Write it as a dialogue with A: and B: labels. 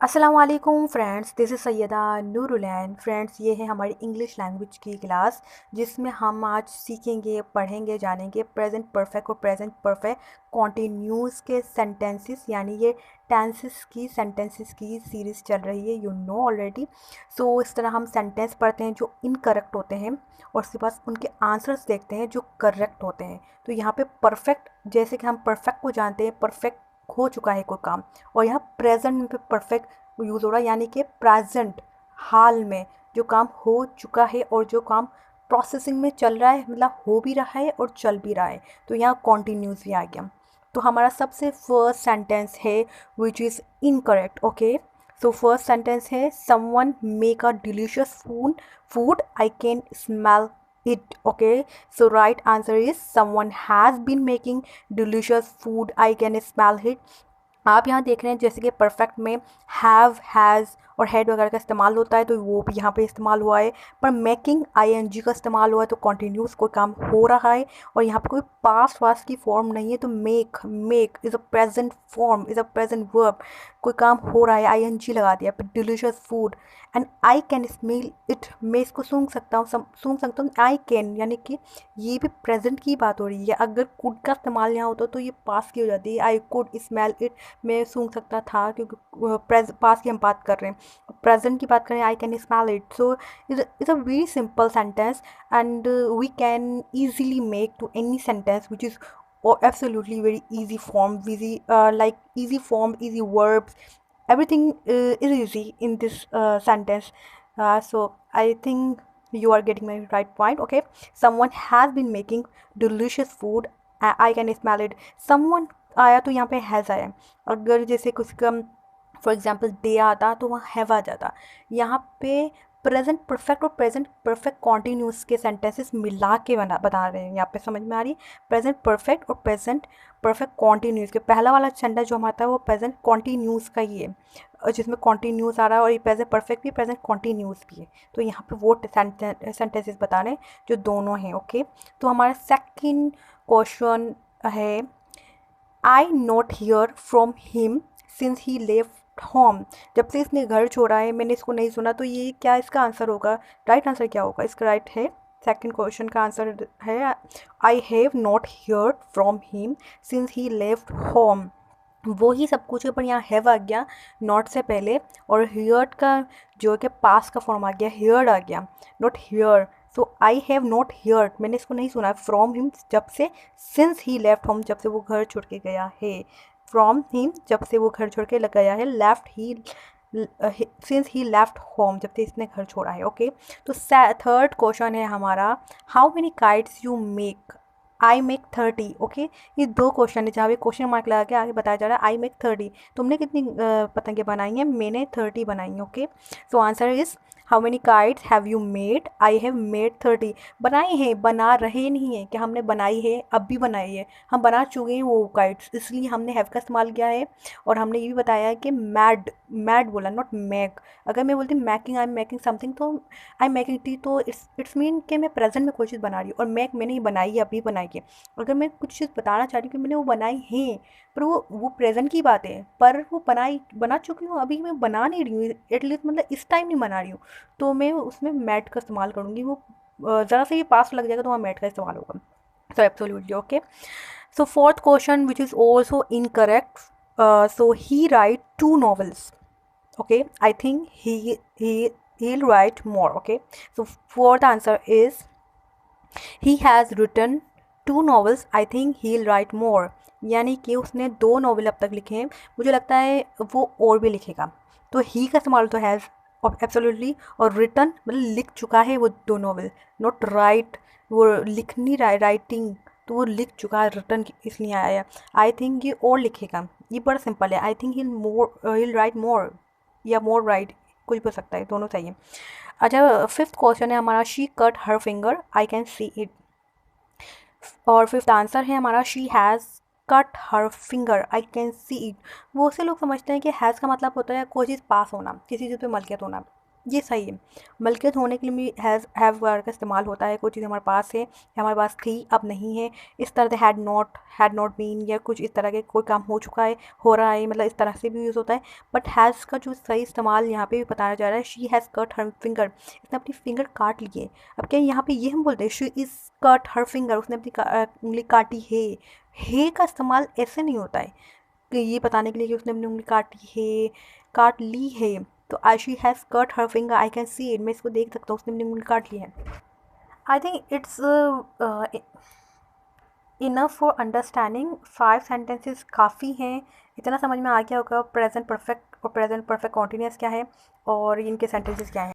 A: अस्सलामुअलैकुम friends, this is Syeda Noorulain. Friends, ये है हमारी इंग्लिश लैंग्वेज की क्लास जिसमें हम आज सीखेंगे, पढ़ेंगे, जानेंगे प्रेजेंट परफेक्ट और प्रेजेंट परफेक्ट कॉन्टिन्यूस के सेंटेंसेस, यानी ये टेंसेस की सेंटेंसेस की सीरीज़ चल रही है, यू नो ऑलरेडी। सो इस तरह हम सेंटेंस पढ़ते हैं जो इनकरेक्ट होते हैं और उसके बाद उनके आंसर्स देखते हैं जो करेक्ट होते हैं। तो यहाँ पे परफेक्ट, जैसे कि हम परफेक्ट को जानते हैं, परफेक्ट हो चुका है कोई काम, और यहाँ प्रेजेंट में परफेक्ट यूज़ हो रहा है, यानी कि प्रेजेंट, हाल में जो काम हो चुका है और जो काम प्रोसेसिंग में चल रहा है, मतलब हो भी रहा है और चल भी रहा है। तो यहाँ कॉन्टीन्यूस भी आ गया। तो हमारा सबसे फर्स्ट सेंटेंस है which is incorrect. Okay, so first sentence है someone make a delicious food I can smell it. Okay, so right answer is someone has been making delicious food, I can smell it. आप यहाँ देख रहे हैं जैसे कि perfect में have, has और हैड वगैरह का इस्तेमाल होता है, तो वो भी यहाँ पे इस्तेमाल हुआ है। पर मेकिंग आईएनजी का इस्तेमाल हुआ है, तो कॉन्टीन्यूस कोई काम हो रहा है और यहाँ पे कोई पास्ट वास्ट की फॉर्म नहीं है। तो make is a present form, is a present verb. कोई काम हो रहा है, आईएनजी लगा दिया। फिर delicious food and I can smell it, मैं इसको सूंघ सकता हूँ, सूंघ सकता हूँ। आई कैन यानी कि ये भी प्रेजेंट की बात हो रही है। अगर कुड का इस्तेमाल यहाँ होता तो ये पास की हो जाती है, आई कुड स्मेल इट, मैं सूंघ सकता था, क्योंकि पास की हम बात कर रहे हैं। प्रेजेंट की बात करें, I can smell it. So it's a very simple sentence and we can easily make to any sentence which is absolutely very easy form, easy like easy form, easy verbs, everything is easy in this sentence. So I think you are getting my right point. Okay, someone has been making delicious food, I can smell it. Someone आया तो यहाँ पे has आया। अगर जैसे कुछ का for example day आता तो वहाँ हैव आ जाता। यहाँ पे प्रेजेंट परफेक्ट और प्रेजेंट परफेक्ट कॉन्टीन्यूस के सेंटेंसेस मिला के बता रहे हैं। यहाँ पे समझ में आ रही है, प्रेजेंट परफेक्ट और प्रेजेंट परफेक्ट कॉन्टीन्यूस के पहला वाला सेंटेंस जो हमारा था वो प्रेजेंट कॉन्टीन्यूस का ही है, जिसमें कॉन्टीन्यूस आ रहा है, और ये प्रेजेंट परफेक्ट भी प्रेजेंट कॉन्टीन्यूस भी है। तो यहाँ पे वो सेंटेंसेस बता रहे हैं जो दोनों हैं। ओके, तो हमारा सेकंड क्वेश्चन है I not hear from him since he left home. जब से इसने घर छोड़ा है मैंने इसको नहीं सुना। तो ये क्या इसका आंसर होगा, राइट आंसर क्या होगा इसका? राइट है, सेकंड क्वेश्चन का आंसर है I have not heard from him since he left home. वो ही सब कुछ है, पर यहाँ हैव आ गया नॉट से पहले, और हियर्ड का जो है कि पास का फॉर्म आ गया, हियर्ड आ गया, not here. So I have not heard, मैंने इसको नहीं सुना फ्रॉम हिम जब से, सिंस ही लेफ्ट होम जब से वो घर छोड़ के गया है, फ्रॉम हिम जब से वो घर छोड़ के गया है, left he since he left home जब से इसने घर छोड़ा है। ओके, तो थर्ड क्वेश्चन है हमारा how many kites you make, I make 30। Okay, ये दो क्वेश्चन है जहाँ पे क्वेश्चन मार्क लगा के आगे बताया जा रहा है आई मेक 30। तुमने कितनी पतंगे बनाई हैं? मैंने 30 बनाई हैं। Okay, so answer is how many kites have you made, I have made 30। बनाई हैं, बना रहे नहीं है कि हमने बनाई है, अब भी बनाई है, हम बना चुके हैं वो काइट्स, इसलिए हमने हैव का इस्तेमाल किया है। और हमने ये भी बताया है कि मैड, मैड बोला, नॉट मैक। अगर मैं बोलती making, I am making something, तो आई एम मेकिंग टी, तो इट्स मीन कि मैं प्रेजेंट में कोई चीज़ बना रही हूँ, और मैक मैंने ही बनाई है, अभी बनाई है। अगर मैं कुछ चीज़ बताना चाह रही हूँ कि मैंने वो बनाई है, पर वो प्रेजेंट की बात है, पर वो बना चुकी हूँ, अभी मैं बना नहीं रही हूँ, एटलीस्ट मतलब इस टाइम नहीं बना रही हूँ, तो मैं उसमें मैट का इस्तेमाल करूँगी। वो ज़रा से ये पास लग जाएगा तो वहाँ मैट का इस्तेमाल होगा। So absolutely okay. So fourth question which is also incorrect, so he right 2 novels. Okay, I think he'll write more. Okay, so fourth answer is he has written 2 novels, I think he'll write more। यानी कि उसने 2 novel अब तक लिखे हैं, मुझे लगता है वो और भी लिखेगा। तो ही का इस्तेमाल तो हैज़ एब्सोल्युटली, और रिटन मतलब लिख चुका है वो 2 नॉवल, नॉट राइट, वो लिख नहीं रहा है, राइटिंग, तो वो लिख चुका है, रिटन इसलिए आया है। आई थिंक ये और लिखेगा, ये बड़ा सिंपल है। आई थिंक हिल राइट मोर या मोर राइट, कुछ भी हो सकता है, दोनों सही है। अच्छा, फिफ्थ क्वेश्चन है हमारा she cut her finger, I can see it. और फिफ्थ आंसर है हमारा she has cut her finger, I can see it. बहुत से लोग समझते हैं कि हैज़ का मतलब होता है कोई चीज़ पास होना, किसी चीज़ पे मलकियत होना, ये सही है। मलकियत होने के लिए भी हैव वगैरह का इस्तेमाल होता है। कोई चीज़ हमारे पास है, हमारे पास थी, अब नहीं है। इस तरह से हैड नॉट बीन या कुछ इस तरह के कोई काम हो चुका है, हो रहा है, मतलब इस तरह से भी यूज़ होता है। बट हैज़ का जो सही इस्तेमाल यहाँ पे भी बताया जा रहा है, she has cut her finger, इसने अपनी फिंगर काट ली है। अब क्या यहाँ पे ये हम बोलते हैं she is cut her finger, उसने अपनी उंगली काटी है का इस्तेमाल ऐसे नहीं होता है कि ये बताने के लिए कि उसने अपनी उंगली काटी है, काट ली है। तो I she has cut her finger, I can see it, मैं इसको देख सकता हूँ, उसने अपनी उंगली काट ली है। I think it's enough for understanding. 5 sentences काफ़ी हैं, इतना समझ में आ गया होगा प्रेजेंट परफेक्ट और प्रेजेंट परफेक्ट कॉन्टीन्यूस क्या है और इनके सेंटेंसेस क्या हैं।